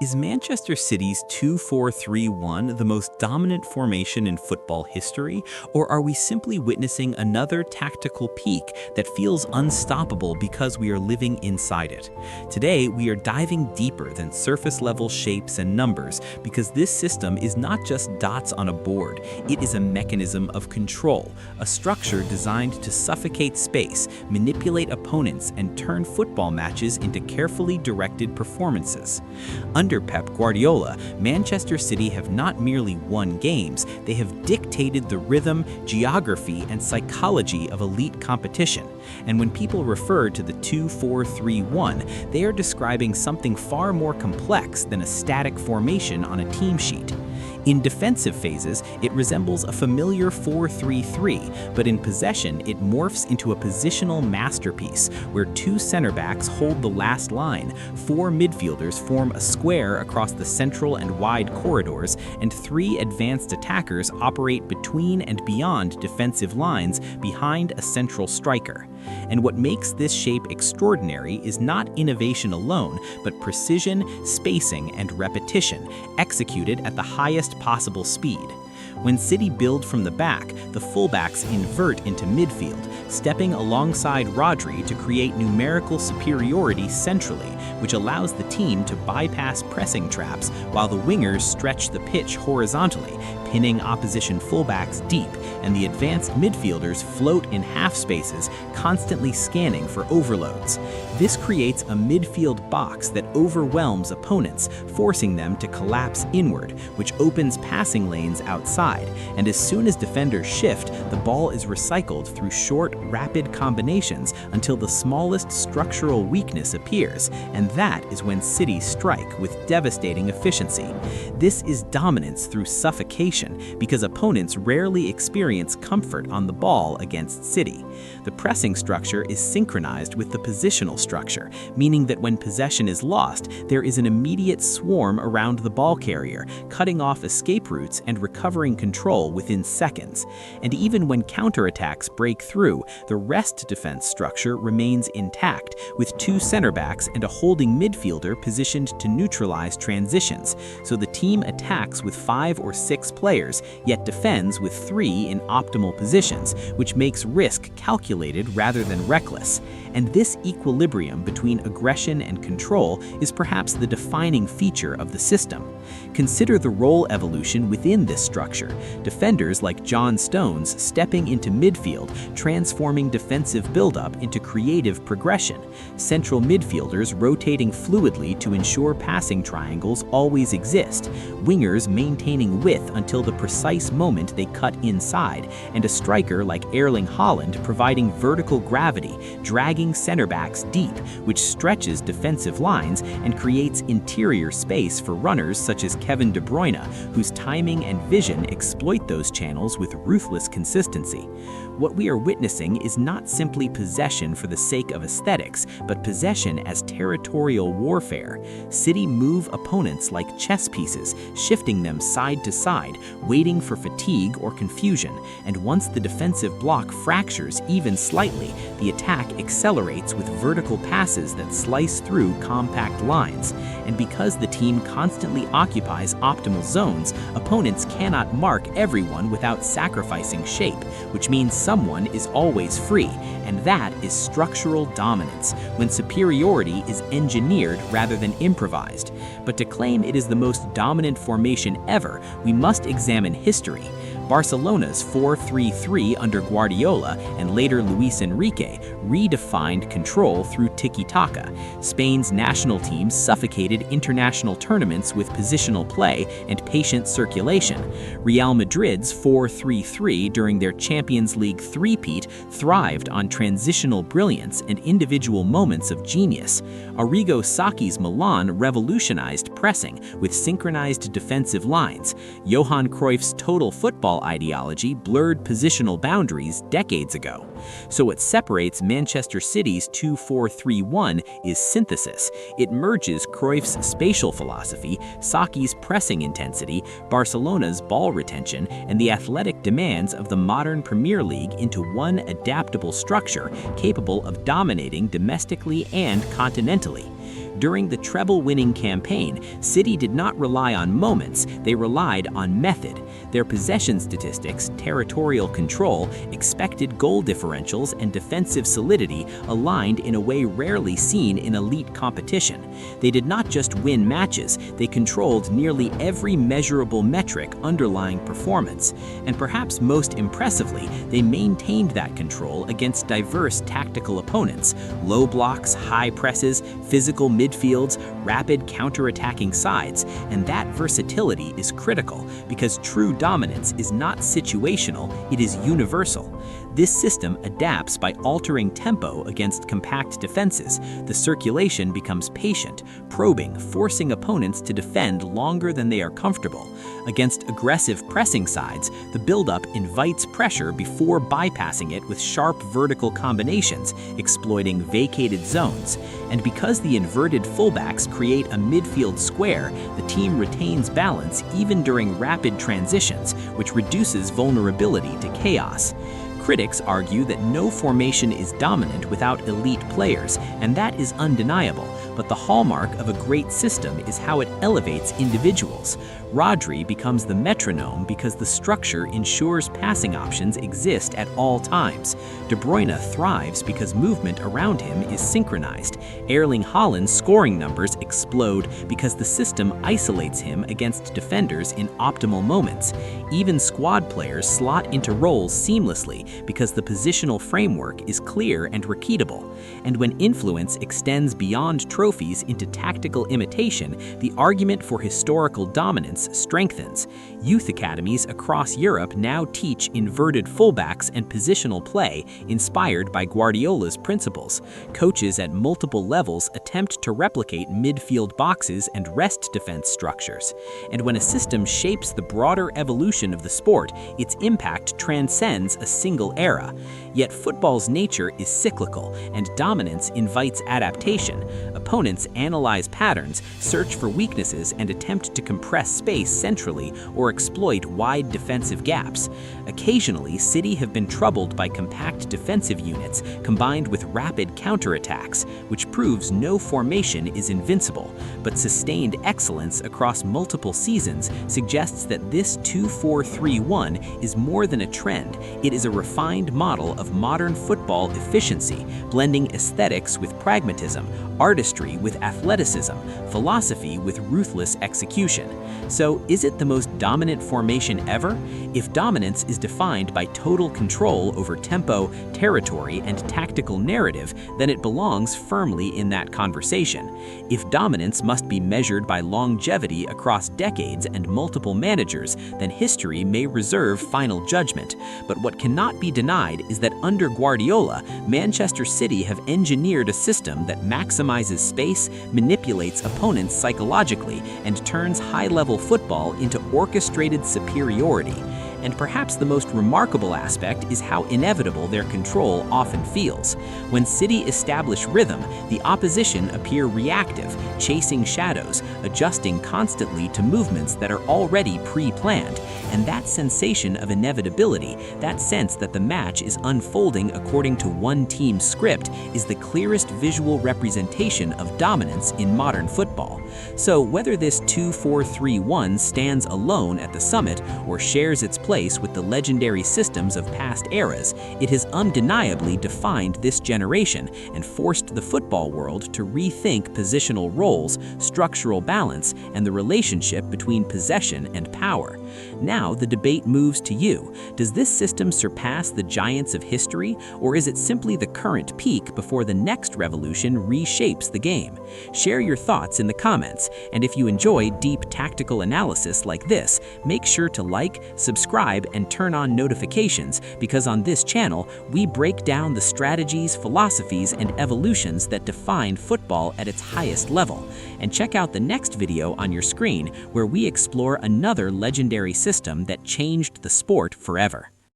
Is Manchester City's 2-4-3-1 the most dominant formation in football history, or are we simply witnessing another tactical peak that feels unstoppable because we are living inside it? Today, we are diving deeper than surface-level shapes and numbers because this system is not just dots on a board, it is a mechanism of control, a structure designed to suffocate space, manipulate opponents, and turn football matches into carefully directed performances. Under Pep Guardiola, Manchester City have not merely won games, they have dictated the rhythm, geography, and psychology of elite competition. And when people refer to the 2-4-3-1, they are describing something far more complex than a static formation on a team sheet. In defensive phases, it resembles a familiar 4-3-3, but in possession, it morphs into a positional masterpiece where two center backs hold the last line, four midfielders form a square across the central and wide corridors, and three advanced attackers operate between and beyond defensive lines behind a central striker. And what makes this shape extraordinary is not innovation alone, but precision, spacing, and repetition, executed at the highest possible speed. When City build from the back, the fullbacks invert into midfield, stepping alongside Rodri to create numerical superiority centrally, which allows the team to bypass pressing traps while the wingers stretch the pitch horizontally, pinning opposition fullbacks deep, and the advanced midfielders float in half spaces, constantly scanning for overloads. This creates a midfield box that overwhelms opponents, forcing them to collapse inward, which opens passing lanes outside, and as soon as defenders shift, the ball is recycled through short, rapid combinations until the smallest structural weakness appears, and that is when City strike with devastating efficiency. This is dominance through suffocation, because opponents rarely experience comfort on the ball against City. The pressing structure is synchronized with the positional structure, meaning that when possession is lost, there is an immediate swarm around the ball carrier, cutting off escape routes and recovering control within seconds. And even when counterattacks break through, the rest defense structure remains intact, with two center backs and a holding midfielder positioned to neutralize transitions, so the team attacks with 5 or 6 players, yet defends with 3 in optimal positions, which makes risk calculated rather than reckless. And this equilibrium between aggression and control is perhaps the defining feature of the system. Consider the role evolution within this structure. Defenders like John Stones stepping into midfield, transforming defensive buildup into creative progression. Central midfielders rotating fluidly to ensure passing triangles always exist. Wingers maintaining width until the precise moment they cut inside, and a striker like Erling Haaland providing vertical gravity, dragging center backs deep, which stretches defensive lines and creates interior space for runners such as Kevin De Bruyne, whose timing and vision exploit those channels with ruthless consistency. What we are witnessing is not simply possession for the sake of aesthetics, but possession as territorial warfare. City move opponents like chess pieces, shifting them side to side, waiting for fatigue or confusion, and once the defensive block fractures even slightly, the attack accelerates with vertical passes that slice through compact lines. And because the team constantly occupies optimal zones, opponents cannot mark everyone without sacrificing shape, which means someone is always free, and that is structural dominance, when superiority is engineered rather than improvised. But to claim it is the most dominant formation ever, we must examine history. Barcelona's 4-3-3 under Guardiola and later Luis Enrique redefined control through tiki-taka. Spain's national team suffocated international tournaments with positional play and patient circulation. Real Madrid's 4-3-3 during their Champions League three-peat thrived on transitional brilliance and individual moments of genius. Arrigo Sacchi's Milan revolutionized pressing with synchronized defensive lines. Johan Cruyff's total football ideology blurred positional boundaries decades ago. So what separates Manchester City's 2-4-3-1 is synthesis. It merges Cruyff's spatial philosophy, Sacchi's pressing intensity, Barcelona's ball retention, and the athletic demands of the modern Premier League into one adaptable structure capable of dominating domestically and continentally. During the treble-winning campaign, City did not rely on moments, they relied on method. Their possession statistics, territorial control, expected goal differentials, and defensive solidity aligned in a way rarely seen in elite competition. They did not just win matches, they controlled nearly every measurable metric underlying performance. And perhaps most impressively, they maintained that control against diverse tactical opponents: low blocks, high presses, physical midfields, rapid counter-attacking sides. And that versatility is critical because true dominance is not situational, it is universal. This system adapts by altering tempo against compact defenses. The circulation becomes patient, probing, forcing opponents to defend longer than they are comfortable. Against aggressive pressing sides, the buildup invites pressure before bypassing it with sharp vertical combinations, exploiting vacated zones. And because the inverted fullbacks create a midfield square, the team retains balance even during rapid transitions, which reduces vulnerability to chaos. Critics argue that no formation is dominant without elite players, and that is undeniable. But the hallmark of a great system is how it elevates individuals. Rodri becomes the metronome because the structure ensures passing options exist at all times. De Bruyne thrives because movement around him is synchronized. Erling Haaland's scoring numbers explode because the system isolates him against defenders in optimal moments. Even squad players slot into roles seamlessly because the positional framework is clear and repeatable. And when influence extends beyond trophies into tactical imitation, the argument for historical dominance strengthens. Youth academies across Europe now teach inverted fullbacks and positional play inspired by Guardiola's principles. Coaches at multiple levels attempt to replicate midfield boxes and rest defense structures. And when a system shapes the broader evolution of the sport, its impact transcends a single era. Yet football's nature is cyclical, and dominance invites adaptation. Opponents analyze patterns, search for weaknesses, and attempt to compress space centrally or exploit wide defensive gaps. Occasionally, City have been troubled by compact defensive units combined with rapid counterattacks, which proves no formation is invincible. But sustained excellence across multiple seasons suggests that this 2-4-3-1 is more than a trend. It is a refined model of modern football efficiency, blending aesthetics with pragmatism, artistry with athleticism, philosophy with ruthless execution. So, is it the most dominant formation ever? If dominance is defined by total control over tempo, territory, and tactical narrative, then it belongs firmly in that conversation. If dominance must be measured by longevity across decades and multiple managers, then history may reserve final judgment. But what cannot be denied is that under Guardiola, Manchester City have engineered a system that maximizes space, manipulates opponents psychologically, and turns high-level football into orchestrated superiority. And perhaps the most remarkable aspect is how inevitable their control often feels. When City establish rhythm, the opposition appear reactive, chasing shadows, adjusting constantly to movements that are already pre-planned. And that sensation of inevitability, that sense that the match is unfolding according to one team's script, is the clearest visual representation of dominance in modern football. So whether this 2-4-3-1 stands alone at the summit or shares its place with the legendary systems of past eras, it has undeniably defined this generation and forced the football world to rethink positional roles, structural balance, and the relationship between possession and power. Now the debate moves to you. Does this system surpass the giants of history, or is it simply the current peak before the next revolution reshapes the game? Share your thoughts in the comments, and if you enjoy deep tactical analysis like this, make sure to like, subscribe, and turn on notifications, because on this channel, we break down the strategies, philosophies, and evolutions that define football at its highest level. And check out the next video on your screen, where we explore another legendary system that changed the sport forever.